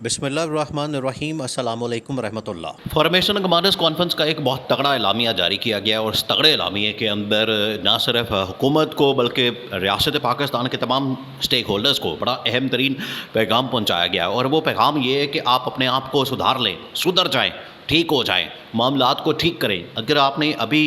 बिस्मिल्लाहिर्रहमानिर्रहीम अस्सलामु अलैकुम रहमतुल्लाह। फॉर्मेशन कमांडर्स कॉन्फ्रेंस का एक बहुत तगड़ा एलामिया जारी किया गया और उस तगड़े एलामिया के अंदर ना सिर्फ हुकूमत को बल्कि रियासत पाकिस्तान के तमाम स्टेक होल्डर्स को बड़ा अहम तरीन पैगाम पहुँचाया गया और वो पैगाम ये है कि आप अपने आप को सुधार लें, सुधर जाएँ, ठीक हो जाएँ, मामलात को ठीक करें। अगर आपने अभी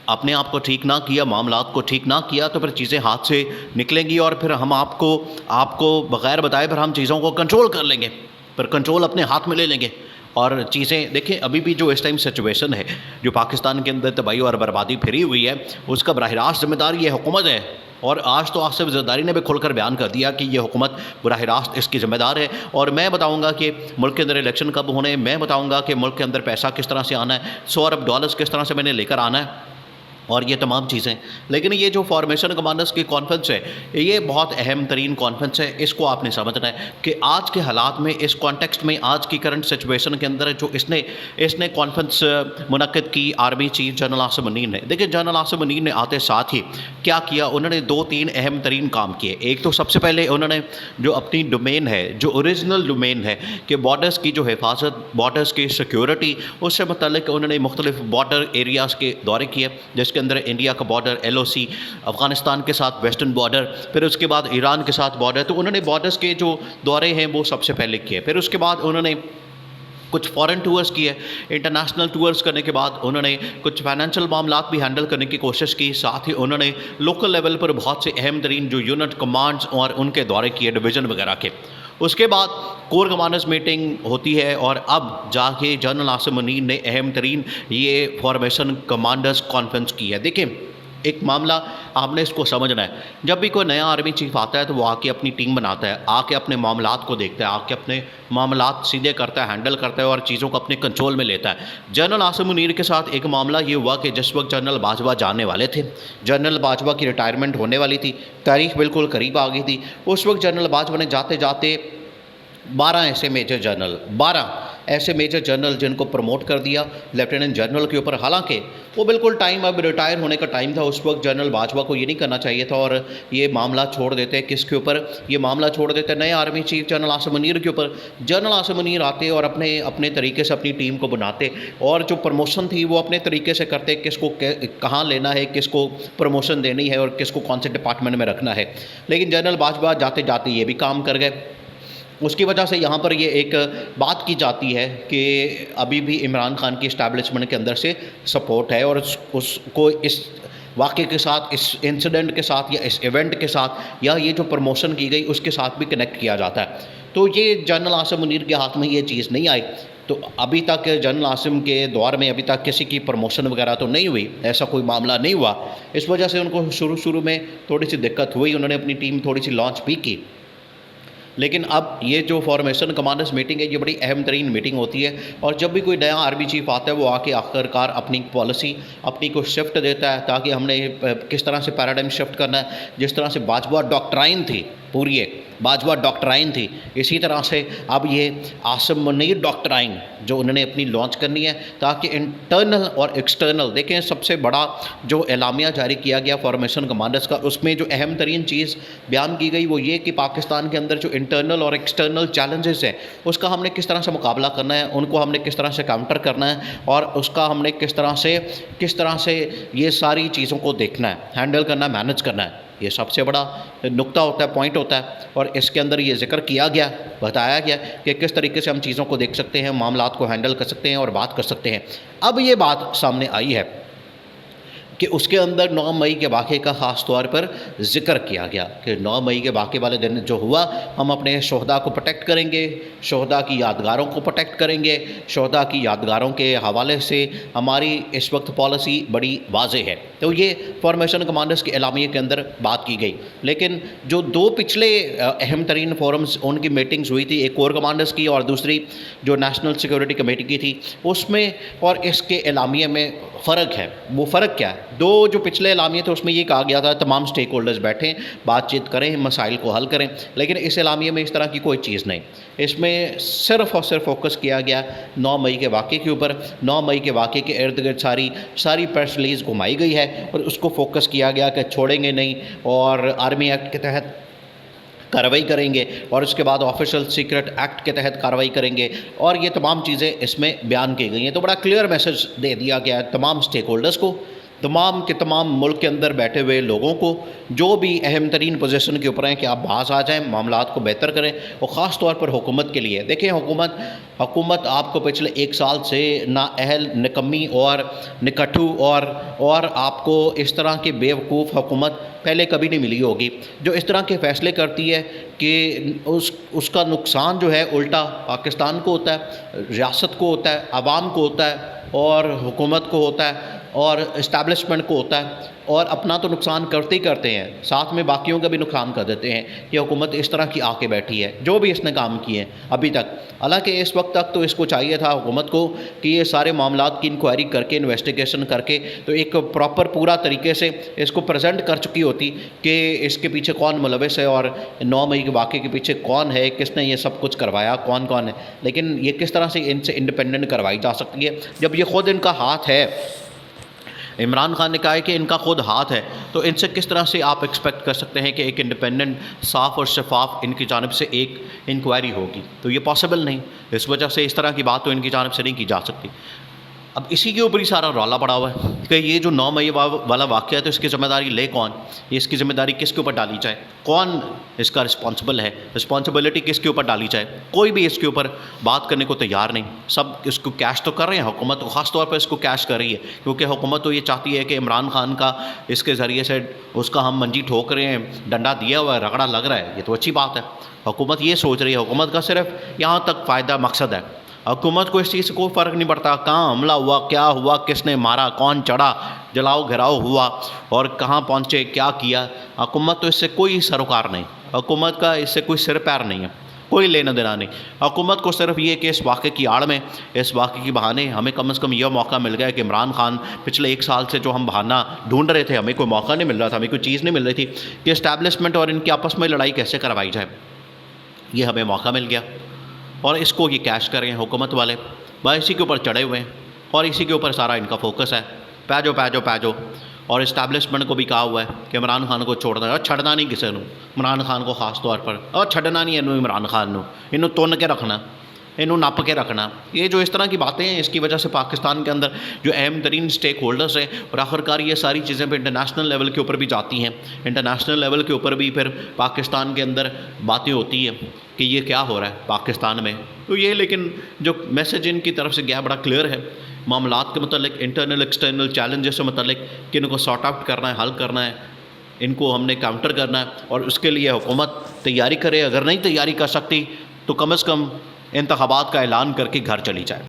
अपने आप को ठीक ना किया, मामलात को ठीक ना किया तो फिर चीज़ें हाथ से निकलेंगी और फिर हम आपको बग़ैर बताए फिर हम चीज़ों को कंट्रोल कर लेंगे, पर कंट्रोल अपने हाथ में ले लेंगे और चीज़ें देखें। अभी भी जो इस टाइम सिचुएशन है, जो पाकिस्तान के अंदर तबाही और बर्बादी फिरी हुई है, उसका बराह रास्त ज़िम्मेदार ये हुकूमत है। और आज तो आसिफ ज़रदारी ने भी खुलकर बयान कर दिया कि ये हुकूमत बराह रास्त इसकी ज़िम्मेदार है। और मैं बताऊंगा कि मुल्क के अंदर इलेक्शन कब होने हैं, मैं बताऊंगा कि मुल्क के अंदर पैसा किस तरह से आना है, 100 अरब डॉलर्स किस तरह से मैंने लेकर आना है और ये तमाम चीज़ें। लेकिन ये जो फॉर्मेशन कमांडर्स की कॉन्फ्रेंस है, ये बहुत अहम तरीन कॉन्फ्रेंस है। इसको आपने समझना है कि आज के हालात में, इस कॉन्टेक्स्ट में, आज की करंट सिचुएशन के अंदर जो इसने कॉन्फ्रेंस मुनक्किद की army chief general Asim Munir ने। देखिए, जनरल आसिम मुनीर ने आते साथ ही क्या किया, उन्होंने 2-3 अहम तरीन काम किए। एक तो सबसे पहले उन्होंने जो अपनी डोमेन है, जो ओरिजिनल डोमेन है कि बॉर्डर्स की जो हिफाजत, बॉर्डर्स की सिक्योरिटी, उससे मतलब उन्होंने मुख्तलिफ बॉर्डर एरियाज़ के दौरे किए, जिसके अंदर इंडिया का बॉर्डर, LOC, अफ़गानिस्तान के साथ वेस्टर्न बॉर्डर, फिर उसके बाद ईरान के साथ बॉर्डर। तो उन्होंने बॉर्डर्स के जो दौरे हैं वो सबसे पहले किए। फिर उसके बाद उन्होंने कुछ फॉरेन टूर्स किए। इंटरनेशनल टूर्स करने के बाद उन्होंने कुछ फाइनेंशियल मामलात भी हैंडल करने की कोशिश की। साथ ही उन्होंने लोकल लेवल पर बहुत से अहम तरीन जो यूनिट कमांड्स और उनके दौरे किए, डिवीज़न वगैरह के। उसके बाद कोर कमांडर्स मीटिंग होती है और अब जाके जनरल आसिम मुनीर ने अहम तरीन ये फॉर्मेशन कमांडर्स कॉन्फ्रेंस की है। देखिए, एक मामला आपने इसको समझना है। जब भी कोई नया आर्मी चीफ आता है तो वो आके अपनी टीम बनाता है, आके अपने मामलात को देखता है, आके अपने मामलात सीधे करता है, हैंडल करता है और चीज़ों को अपने कंट्रोल में लेता है। जनरल आसिम मुनीर के साथ एक मामला ये हुआ कि जिस वक्त जनरल बाजवा जाने वाले थे, जनरल बाजवा की रिटायरमेंट होने वाली थी, तारीख बिल्कुल करीब आ गई थी। उस वक्त जनरल बाजवा ने जाते जाते 12 ऐसे मेजर जनरल जिनको प्रमोट कर दिया लेफ्टिनेंट जनरल के ऊपर। हालांकि वो बिल्कुल टाइम, अब रिटायर होने का टाइम था, उस वक्त जनरल बाजवा को ये नहीं करना चाहिए था और ये मामला छोड़ देते। किसके ऊपर ये मामला छोड़ देते? नए army chief general Asim Munir के ऊपर। जनरल आसिम मुनीर आते और अपने तरीके से अपनी टीम को बनाते और जो प्रमोशन थी वो अपने तरीके से करते, किसको कहाँ लेना है, किसको प्रमोशन देनी है और किसको कौन से डिपार्टमेंट में रखना है। लेकिन जनरल बाजवा जाते जाते ये भी काम कर गए। उसकी वजह से यहाँ पर ये एक बात की जाती है कि अभी भी इमरान खान की इस्टेब्लिशमेंट के अंदर से सपोर्ट है और उसको इस वाक़े के साथ, इस इंसिडेंट के साथ या इस इवेंट के साथ या ये जो प्रमोशन की गई उसके साथ भी कनेक्ट किया जाता है। तो ये जनरल आसिम मुनीर के हाथ में ये चीज़ नहीं आई। तो अभी तक जनरल आसिम के दौर में अभी तक किसी की प्रमोशन वगैरह तो नहीं हुई, ऐसा कोई मामला नहीं हुआ। इस वजह से उनको शुरू में थोड़ी सी दिक्कत हुई, उन्होंने अपनी टीम थोड़ी सी लॉन्च भी की। लेकिन अब ये जो फॉर्मेशन कमांडर्स मीटिंग है, ये बड़ी अहम तरीन मीटिंग होती है और जब भी कोई नया आर्मी चीफ आता है वो आके आखिरकार अपनी पॉलिसी अपनी को शिफ्ट देता है, ताकि हमने किस तरह से पैराडाइम शिफ्ट करना है। जिस तरह से बाजवा डॉक्ट्राइन थी, पूरी एक बाजवा डॉक्ट्राइन थी, इसी तरह से अब ये आसिम मुनीर डॉक्ट्राइन जो उन्होंने अपनी लॉन्च करनी है, ताकि इंटरनल और एक्सटर्नल, देखें सबसे बड़ा जो एलामिया जारी किया गया फॉर्मेशन कमांडर्स का, उसमें जो अहम तरीन चीज़ बयान की गई वो ये कि पाकिस्तान के अंदर जो इंटरनल और एक्सटर्नल चैलेंजेस हैं उसका हमने किस तरह से मुकाबला करना है, उनको हमने किस तरह से काउंटर करना है और उसका हमने किस तरह से ये सारी चीज़ों को देखना है, हैंडल करना है, मैनेज करना है। ये सबसे बड़ा नुक्ता होता है, पॉइंट होता है और इसके अंदर ये जिक्र किया गया, बताया गया कि किस तरीके से हम चीज़ों को देख सकते हैं, मामलात को हैंडल कर सकते हैं और बात कर सकते हैं। अब ये बात सामने आई है कि उसके अंदर 9 मई के वाक़े का ख़ास तौर पर ज़िक्र किया गया कि 9 मई के वाक़े वाले दिन जो हुआ, हम अपने शोहदा को प्रोटेक्ट करेंगे, शोहदा की यादगारों को प्रोटेक्ट करेंगे। शोहदा की यादगारों के हवाले से हमारी इस वक्त पॉलिसी बड़ी वाज़ेह है। तो ये फॉर्मेशन कमांडर्स के एलामिया के अंदर बात की गई। लेकिन जो 2 पिछले अहम तरीन फोरम्स, उनकी मीटिंग्स हुई थी, एक कोर कमांडर्स की और दूसरी जो नेशनल सिक्योरिटी कमेटी की थी, उसमें और इसके एलामिया में फ़र्क है। वो फ़र्क क्या है? 2 जो पिछले एलामिया थे उसमें ये कहा गया था तमाम स्टेक होल्डर्स बैठें, बातचीत करें, मसाइल को हल करें। लेकिन इस एलामिया में इस तरह की कोई चीज़ नहीं। इसमें सिर्फ़ और सिर्फ फोकस किया गया 9 मई के वाक़े के ऊपर। 9 मई के वाक़े के इर्द गिर्द सारी प्रेस रिलीज़ घुमाई गई है और उसको फोकस किया गया कि छोड़ेंगे नहीं और आर्मी एक्ट के तहत कार्रवाई करेंगे और उसके बाद ऑफिशियल सीक्रेट एक्ट के तहत कार्रवाई करेंगे और ये तमाम चीज़ें इसमें बयान की गई हैं। तो बड़ा क्लियर मैसेज दे दिया गया है तमाम स्टेक होल्डर्स को, तमाम के तमाम मुल्क के अंदर बैठे हुए लोगों को, जो भी अहम तरीन पोजीशन के ऊपर हैं कि आप बाहर आ जाएं, मामलात को बेहतर करें और ख़ास तौर पर हुकूमत के लिए। देखिए हुकूमत आपको पिछले 1 साल से नाअहल, निकम्मी और निकट्ठू और आपको इस तरह की बेवकूफ़ हुकूमत पहले कभी नहीं मिली होगी, जो इस तरह के फ़ैसले करती है कि उसका नुकसान जो है उल्टा पाकिस्तान को होता है, रियासत को होता है, आवाम को होता है और हुकूमत को होता है और इस्टेब्लिशमेंट को होता है और अपना तो नुकसान करते ही करते हैं, साथ में बाकियों का भी नुकसान कर देते हैं कि हुकूमत इस तरह की आके बैठी है, जो भी इसने काम किए हैं अभी तक। हालांकि इस वक्त तक तो इसको चाहिए था हुकूमत को कि ये सारे मामलात की इंक्वायरी करके, इन्वेस्टिगेशन करके, तो एक प्रॉपर पूरा तरीके से इसको प्रेजेंट कर चुकी होती कि इसके पीछे कौन मुलविस है और 9 मई के वाक़े के पीछे कौन है, किसने ये सब कुछ करवाया, कौन कौन है। लेकिन ये किस तरह से इनसे इंडिपेंडेंट करवाई जा सकती है जब ये ख़ुद इनका हाथ है। इमरान खान ने कहा है कि इनका खुद हाथ है, तो इनसे किस तरह से आप एक्सपेक्ट कर सकते हैं कि एक इंडिपेंडेंट, साफ़ और शफाफ इनकी जानिब से एक इंक्वायरी होगी। तो ये पॉसिबल नहीं, इस वजह से इस तरह की बात तो इनकी जानिब से नहीं की जा सकती। अब इसी के ऊपर ही सारा रौला पड़ा हुआ है कि ये जो 9 मई वाला वाक़या है तो इसकी ज़िम्मेदारी ले कौन, ये इसकी ज़िम्मेदारी किसके ऊपर डाली जाए, कौन इसका रिस्पॉन्सिबल है, रिस्पॉन्सिबिलिटी किसके ऊपर डाली जाए। कोई भी इसके ऊपर बात करने को तैयार नहीं। सब इसको कैश तो कर रहे हैं, हुकूमत तो ख़ास तौर पर इसको कैश कर रही है, क्योंकि हुकूमत तो ये चाहती है कि इमरान खान का इसके ज़रिए से उसका हम मंजी ठोक रहे हैं, डंडा दिया हुआ है, रगड़ा लग रहा है, ये तो अच्छी बात है। हुकूमत ये सोच रही है, हुकूमत का सिर्फ यहाँ तक फ़ायदा मकसद है। हुकूमत को इस चीज़ से कोई फ़र्क नहीं पड़ता कहाँ हमला हुआ, क्या हुआ, किसने मारा, कौन चढ़ा, जलाओ घिराव हुआ और कहाँ पहुँचे, क्या किया। हुकूमत तो इससे कोई सरोकार नहीं, हुकूमत का इससे कोई सिर पैर नहीं है, कोई लेना देना नहीं। हुकूमत को सिर्फ ये कि इस वाक़े की आड़ में, इस वाक़े की बहाने हमें कम से कम यह मौका मिल गया कि इमरान खान पिछले 1 साल से जो हम बहाना ढूंढ रहे थे, हमें कोई मौका नहीं मिल रहा था, हमें कोई चीज़ नहीं मिल रही थी कि इस्टेब्लिशमेंट और इनकी आपस में लड़ाई कैसे करवाई जाए, ये हमें मौका मिल गया और इसको ये कैश कर रहे हैं हुकूमत वाले, बस इसी के ऊपर चढ़े हुए हैं और इसी के ऊपर सारा इनका फोकस है। पैजो और इस्टेब्लिशमेंट को भी कहा हुआ है कि इमरान खान को छोड़ना और छड़ना नहीं किसी को, इमरान खान को ख़ास तौर पर, और छड़ना नहीं इन्हों इमरान खान को, इन्हों तुन के रखना, इन्हों नप के रखना। ये जो इस तरह की बातें हैं, इसकी वजह से पाकिस्तान के अंदर जो अहम तरीन स्टेक होल्डर्स हैं और आखिरकार ये सारी चीज़ें फिर इंटरनेशनल लेवल के ऊपर भी जाती हैं, इंटरनेशनल लेवल के ऊपर भी फिर पाकिस्तान के अंदर बातें होती हैं कि ये क्या हो रहा है पाकिस्तान में। तो ये लेकिन जो मैसेज इनकी तरफ से गया बड़ा क्लियर है, मामलात के मतलब इंटरनल एक्सटर्नल चैलेंजेस से मतलब कि इनको सॉर्ट आउट करना है, हल करना है, इनको हमने काउंटर करना है और उसके लिए हुकूमत तैयारी करे। अगर नहीं तैयारी कर सकती तो कम से कम इंतखाबात का ऐलान करके घर चली जाए।